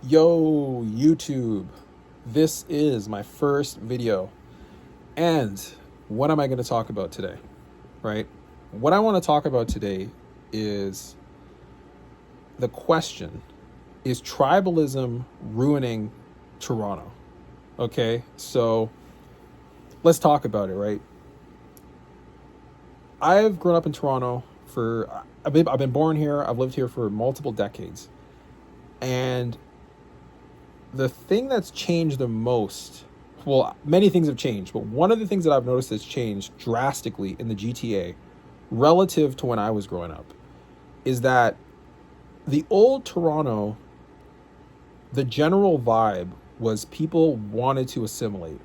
Yo, YouTube. This is my first video. And what am I going to talk about today? Right? What I want to talk about today is the question, is tribalism ruining Toronto? Okay, so let's talk about it, right? I've grown up in Toronto I've been born here, I've lived here for multiple decades. And the thing that's changed the most, well, many things have changed, but one of the things that I've noticed that's changed drastically in the GTA relative to when I was growing up is that the old Toronto, the general vibe was people wanted to assimilate.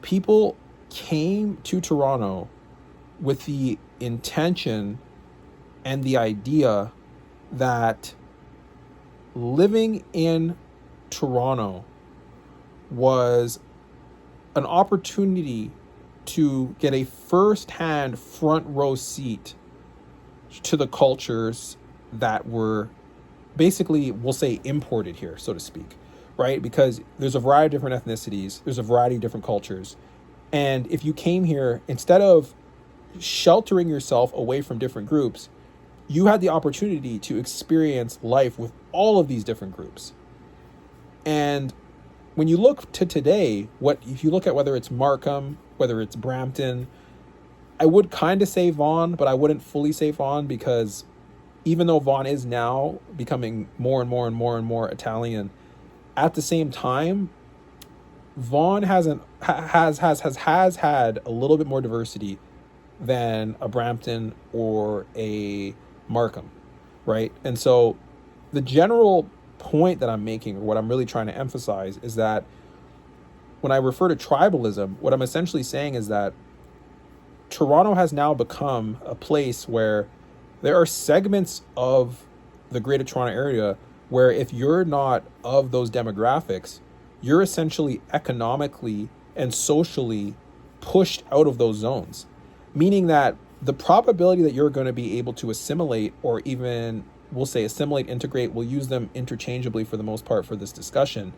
People came to Toronto with the intention and the idea that living in Toronto was an opportunity to get a first-hand front row seat to the cultures that were basically, we'll say, imported here, so to speak, right? Because there's a variety of different ethnicities, there's a variety of different cultures. And if you came here, instead of sheltering yourself away from different groups, you had the opportunity to experience life with all of these different groups. And when you look to today, if you look at whether it's Markham, whether it's Brampton, I would kind of say Vaughan, but I wouldn't fully say Vaughan, because even though Vaughan is now becoming more and more and more and more Italian, at the same time, Vaughan has had a little bit more diversity than a Brampton or a Markham, right? And so the general point that I'm making, or what I'm really trying to emphasize, is that when I refer to tribalism, what I'm essentially saying is that Toronto has now become a place where there are segments of the Greater Toronto area where if you're not of those demographics, you're essentially economically and socially pushed out of those zones, meaning that the probability that you're going to be able to assimilate, or even, we'll say assimilate, integrate, we'll use them interchangeably for the most part for this discussion,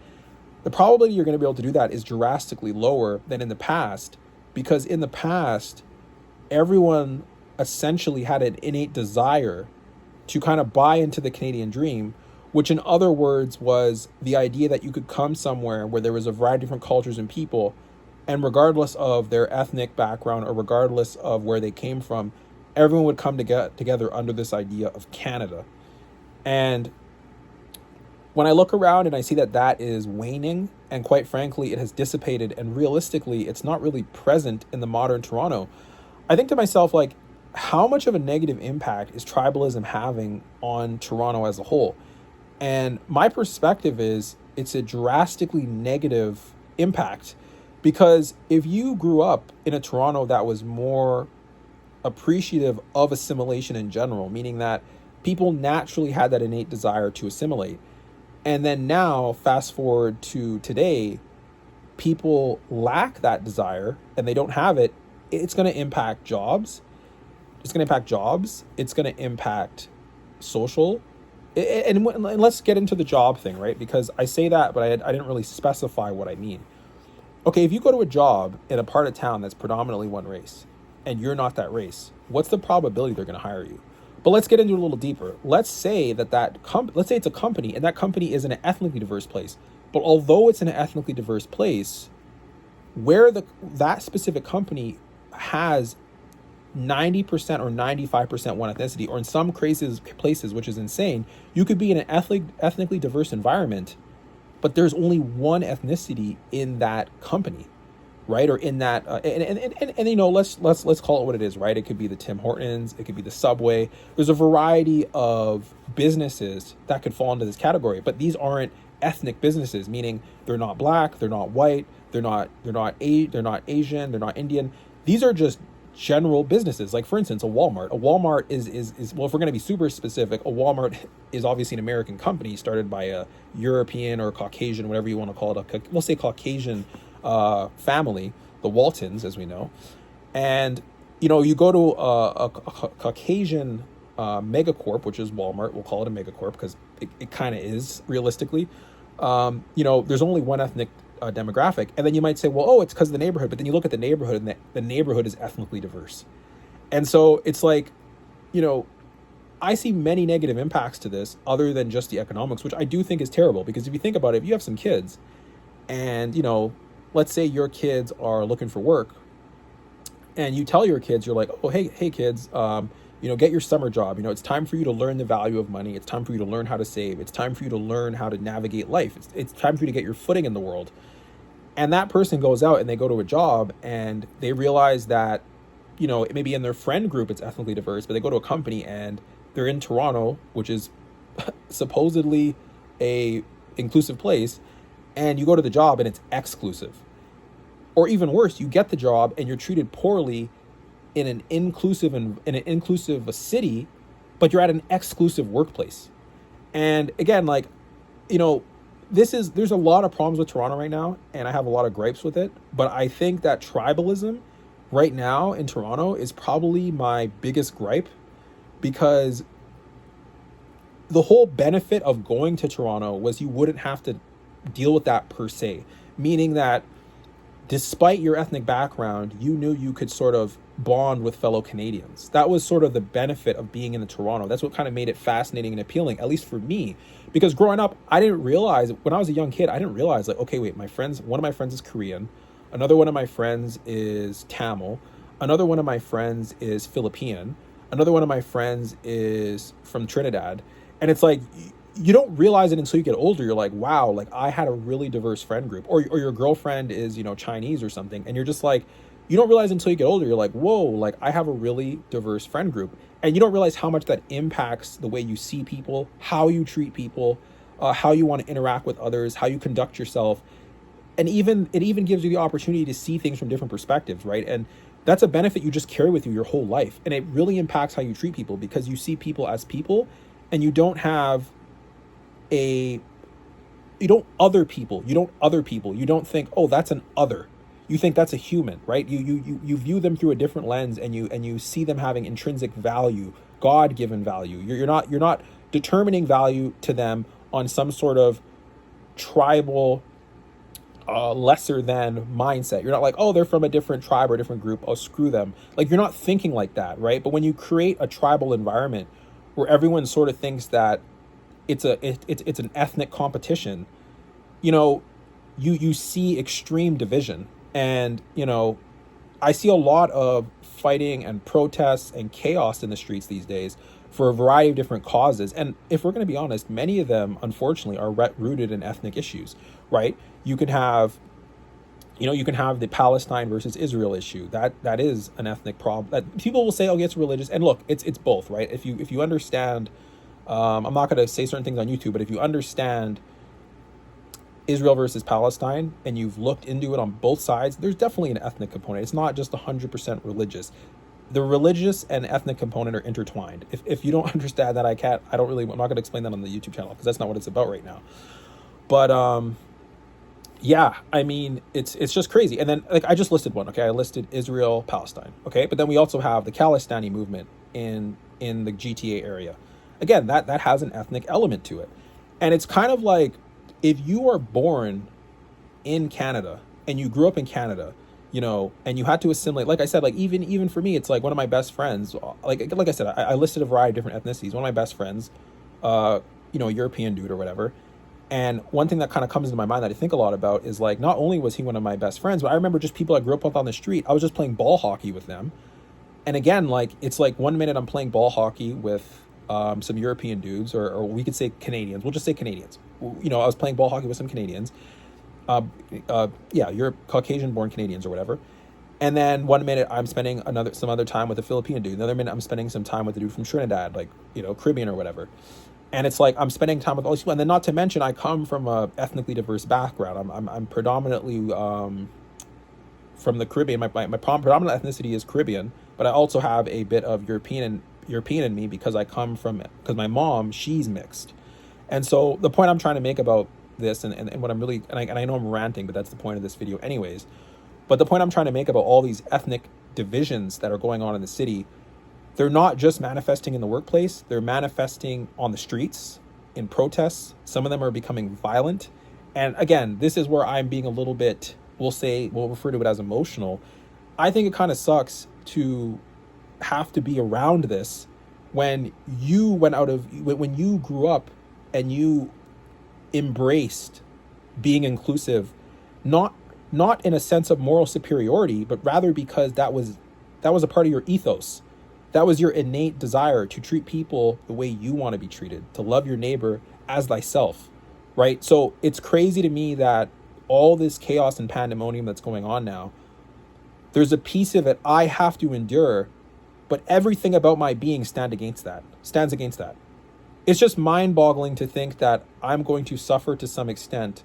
the probability you're going to be able to do that is drastically lower than in the past, because in the past, everyone essentially had an innate desire to kind of buy into the Canadian dream, which in other words was the idea that you could come somewhere where there was a variety of different cultures and people, and regardless of their ethnic background or regardless of where they came from, everyone would come together under this idea of Canada. And when I look around and I see that that is waning, and quite frankly, it has dissipated, and realistically, it's not really present in the modern Toronto, I think to myself, like, how much of a negative impact is tribalism having on Toronto as a whole? And my perspective is it's a drastically negative impact, because if you grew up in a Toronto that was more appreciative of assimilation in general, meaning that people naturally had that innate desire to assimilate, and then now fast forward to today, people lack that desire and they don't have it, it's going to impact jobs. It's going to impact jobs. It's going to impact social. And let's get into the job thing, right? Because I say that, but I didn't really specify what I mean. Okay, if you go to a job in a part of town that's predominantly one race, and you're not that race, what's the probability they're going to hire you? But let's get into it a little deeper. Let's say let's say it's a company, and that company is in an ethnically diverse place. But although it's in an ethnically diverse place, where that specific company has 90% or 95% one ethnicity, or in some places, which is insane, you could be in an ethnically diverse environment, but there's only one ethnicity in that company, right? Or in that, and you know, let's call it what it is, right? It could be the Tim Hortons, it could be the Subway. There's a variety of businesses that could fall into this category, but these aren't ethnic businesses, meaning they're not black, they're not white, they're not Asian, they're not Indian. These are just general businesses. Like, for instance, a Walmart. A Walmart is well, if we're going to be super specific, a Walmart is obviously an American company started by a European or Caucasian, whatever you want to call it, we'll say Caucasian family, the Waltons, as we know. And you know, you go to a Caucasian megacorp, which is Walmart. We'll call it a megacorp because it kind of is realistically. There's only one ethnic demographic, and then you might say, well, oh, it's because of the neighborhood. But then you look at the neighborhood, and the neighborhood is ethnically diverse, and so it's like, you know, I see many negative impacts to this other than just the economics, which I do think is terrible. Because if you think about it, if you have some kids, and let's say your kids are looking for work, and you tell your kids, you're like, oh, hey kids, get your summer job. It's time for you to learn the value of money. It's time for you to learn how to save. It's time for you to learn how to navigate life. It's time for you to get your footing in the world. And that person goes out and they go to a job and they realize that, maybe in their friend group it's ethnically diverse, but they go to a company and they're in Toronto, which is supposedly a inclusive place, and you go to the job and it's exclusive. Or even worse, you get the job and you're treated poorly in an inclusive city, but you're at an exclusive workplace. And again, like, you know, there's a lot of problems with Toronto right now, and I have a lot of gripes with it. But I think that tribalism right now in Toronto is probably my biggest gripe, because the whole benefit of going to Toronto was you wouldn't have to deal with that per se, meaning that despite your ethnic background, you knew you could sort of bond with fellow Canadians. That was sort of the benefit of being in the Toronto. That's what kind of made it fascinating and appealing, at least for me. Because growing up, I didn't realize, when I was a young kid, I didn't realize, like, okay, wait, one of my friends is Korean. Another one of my friends is Tamil. Another one of my friends is Philippine. Another one of my friends is from Trinidad. And it's like, you don't realize it until you get older. You're like, wow, like I had a really diverse friend group. Or your girlfriend is, Chinese or something. And you're just like, you don't realize until you get older. You're like, whoa, like I have a really diverse friend group. And you don't realize how much that impacts the way you see people, how you treat people, how you want to interact with others, how you conduct yourself. And it even gives you the opportunity to see things from different perspectives, right? And that's a benefit you just carry with you your whole life. And it really impacts how you treat people, because you see people as people, and you don't other people. You don't think, oh, that's an other. You think that's a human, right? You view them through a different lens, and you see them having intrinsic value, God-given value. You're not determining value to them on some sort of tribal lesser than mindset. You're not like, oh, they're from a different tribe or a different group, oh, screw them. Like, you're not thinking like that, right? But when you create a tribal environment where everyone sort of thinks that it's an ethnic competition, you see extreme division. And I see a lot of fighting and protests and chaos in the streets these days for a variety of different causes. And if we're going to be honest, many of them, unfortunately, are rooted in ethnic issues, right? You can have the Palestine versus Israel issue. That is an ethnic problem. That people will say, oh, it's religious. And look, it's both, right? If you understand, I'm not going to say certain things on YouTube, but if you understand Israel versus Palestine and you've looked into it on both sides, there's definitely an ethnic component. It's not just 100% religious. The religious and ethnic component are intertwined. If you don't understand that, I'm not going to explain that on the YouTube channel, because that's not what it's about right now. But yeah, I mean, it's just crazy. And then, like, I just listed one, okay? I listed Israel, Palestine, okay? But then we also have the Khalistani movement in the GTA area. Again, that has an ethnic element to it. And it's kind of like, if you are born in Canada and you grew up in Canada, and you had to assimilate, like I said, like even for me, it's like one of my best friends, like I said, I listed a variety of different ethnicities. One of my best friends, European dude or whatever. And one thing that kind of comes into my mind that I think a lot about is, like, not only was he one of my best friends, but I remember just people I grew up with on the street. I was just playing ball hockey with them. And again, like, it's like 1 minute I'm playing ball hockey with some European dudes, or we could say Canadians. We'll just say Canadians. I was playing ball hockey with some Canadians. You're Caucasian-born Canadians or whatever. And then 1 minute I'm spending some other time with a Filipino dude. Another minute I'm spending some time with a dude from Trinidad, like, Caribbean or whatever. And it's like I'm spending time with all these people. And then, not to mention, I come from a ethnically diverse background. I'm predominantly from the Caribbean. My predominant ethnicity is Caribbean, but I also have a bit of European in me, because my mom, she's mixed. And so the point I'm trying to make about this, and what I'm really, and I know I'm ranting, but that's the point of this video anyways. But the point I'm trying to make about all these ethnic divisions that are going on in the city, they're not just manifesting in the workplace, they're manifesting on the streets, in protests. Some of them are becoming violent. And again, this is where I'm being a little bit, we'll refer to it as emotional. I think it kind of sucks to have to be around this when you went out of, when you grew up and you embraced being inclusive, not not in a sense of moral superiority, but rather because that was a part of your ethos. That was your innate desire to treat people the way you want to be treated, to love your neighbor as thyself, right? So it's crazy to me that all this chaos and pandemonium that's going on now, there's a piece of it I have to endure, but everything about my being stands against that. It's just mind-boggling to think that I'm going to suffer to some extent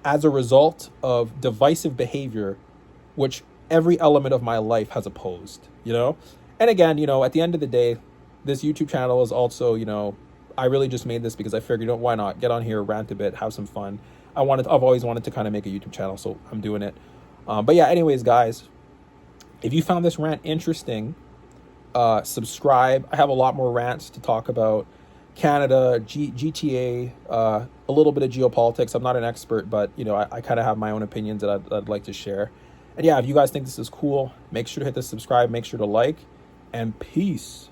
as a result of divisive behavior, which every element of my life has opposed, you know? And again, at the end of the day, this YouTube channel is also, I really just made this because I figured, why not get on here, rant a bit, have some fun. I've always wanted to kind of make a YouTube channel, so I'm doing it. But yeah, anyways, guys, if you found this rant interesting, subscribe. I have a lot more rants to talk about Canada, GTA, a little bit of geopolitics. I'm not an expert, but I kind of have my own opinions that I'd like to share. And yeah, if you guys think this is cool, make sure to hit the subscribe, make sure to like, and peace.